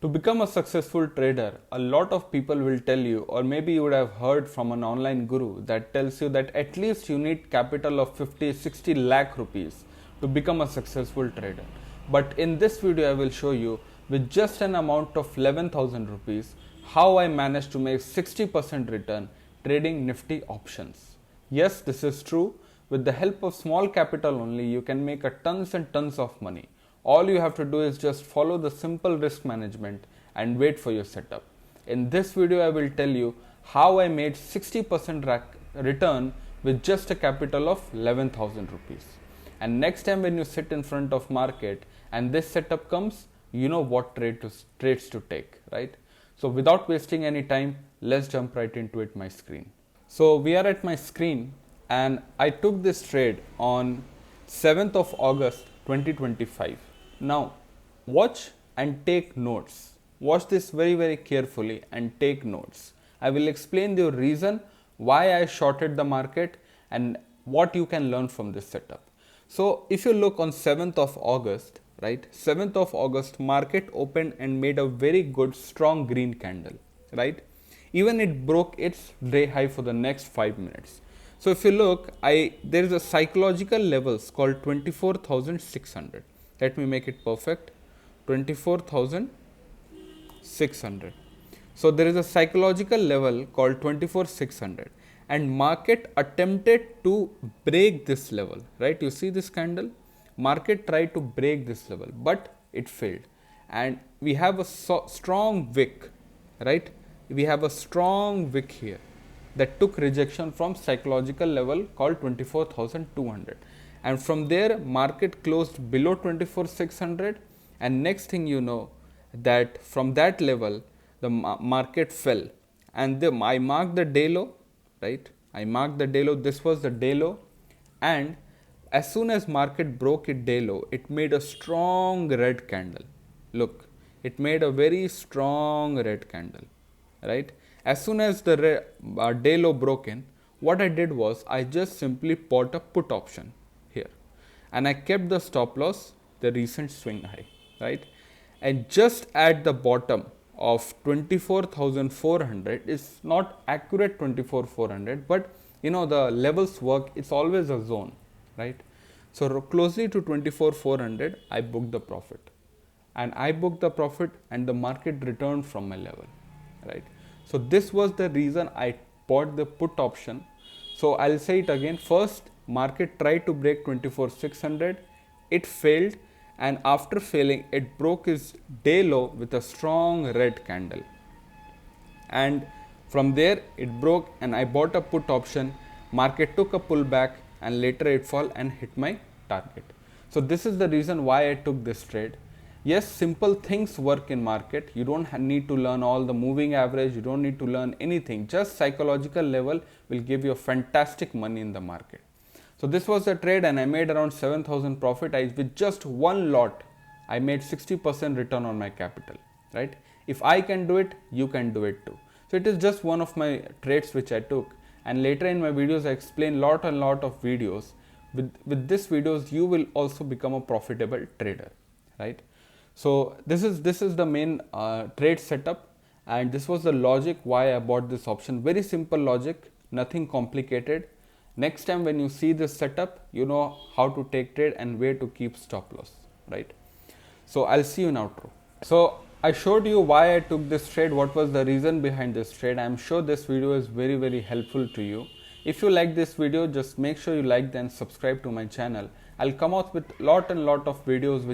To become a successful trader, a lot of people will tell you, or maybe you would have heard from an online guru that tells you that at least you need capital of 50-60 lakh rupees to become a successful trader. But in this video, I will show you with just an amount of 11,000 rupees how I managed to make 60% return trading Nifty options. Yes, this is true. With the help of small capital only, you can make a tons and tons of money. All you have to do is just follow the simple risk management and wait for your setup. In this video, I will tell you how I made 60% return with just a capital of 11,000 rupees. And next time when you sit in front of market and this setup comes, you know what trades to take, right? So without wasting any time, let's jump right into it, my screen. So we are at my screen and I took this trade on 7th of August 2025. Now watch and take notes. Watch this very carefully and take notes. I will explain the reason why I shorted the market and what you can learn from this setup. So if you look on 7th of August, right? 7th of August market opened and made a very good strong green candle, right? Even it broke its day high for the next 5 minutes. So if you look, there is a psychological levels called 24,600. Let me make it perfect. 24,600. So there is a psychological level called 24,600 and market attempted to break this level, right? You see this candle? Market tried to break this level, but it failed. And we have a strong wick, right? We have a strong wick here that took rejection from psychological level called 24,200. And from there market closed below 24,600 and next thing you know that from that level the market fell and I marked the day low, right? I marked the day low. This was the day low, and as soon as market broke it day low, it made a strong red candle. Look, it made a very strong red candle, right? As soon as the day low broke in, what I did was I just simply bought a put option here and I kept the stop loss the recent swing high, right? And just at the bottom of 24,400 is not accurate 24,400, but you know the levels work, it's always a zone, right? So closely to 24,400 I booked the profit, and I booked the profit and the market returned from my level, right? So this was the reason I bought the put option. So I'll say it again. First, market tried to break 24,600. It failed, and after failing, it broke its day low with a strong red candle. And from there, it broke and I bought a put option. Market took a pullback and later it fell and hit my target. So this is the reason why I took this trade. Yes, simple things work in market. You don't need to learn all the moving average. You don't need to learn anything. Just psychological level will give you a fantastic money in the market. So this was the trade and I made around 7,000 profit. With just one lot, I made 60% return on my capital, right? If I can do it, you can do it too. So it is just one of my trades which I took, and later in my videos I explain lot of videos. With these videos, you will also become a profitable trader, right? So this is the main trade setup, and this was the logic why I bought this option. Very simple logic, nothing complicated. Next time when you see this setup, you know how to take trade and where to keep stop loss, right? So I'll see you in outro. So I showed you why I took this trade, what was the reason behind this trade. I'm sure this video is very helpful to you. If you like this video, just make sure you like and subscribe to my channel. I'll come out with lot of videos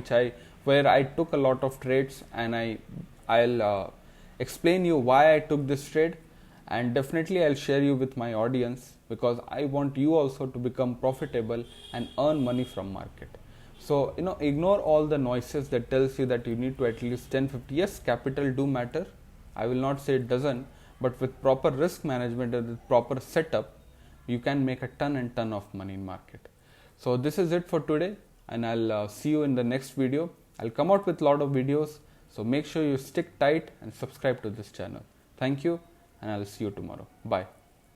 where I took a lot of trades, and I'll explain you why I took this trade, and definitely I'll share you with my audience because I want you also to become profitable and earn money from market. So you know, ignore all the noises that tells you that you need to at least 10-50. Yes, capital do matter. I will not say it doesn't, but with proper risk management and with proper setup, you can make a ton and ton of money in market. So this is it for today, and I'll see you in the next video. I'll come out with a lot of videos, so make sure you stick tight and subscribe to this channel. Thank you, and I'll see you tomorrow. Bye.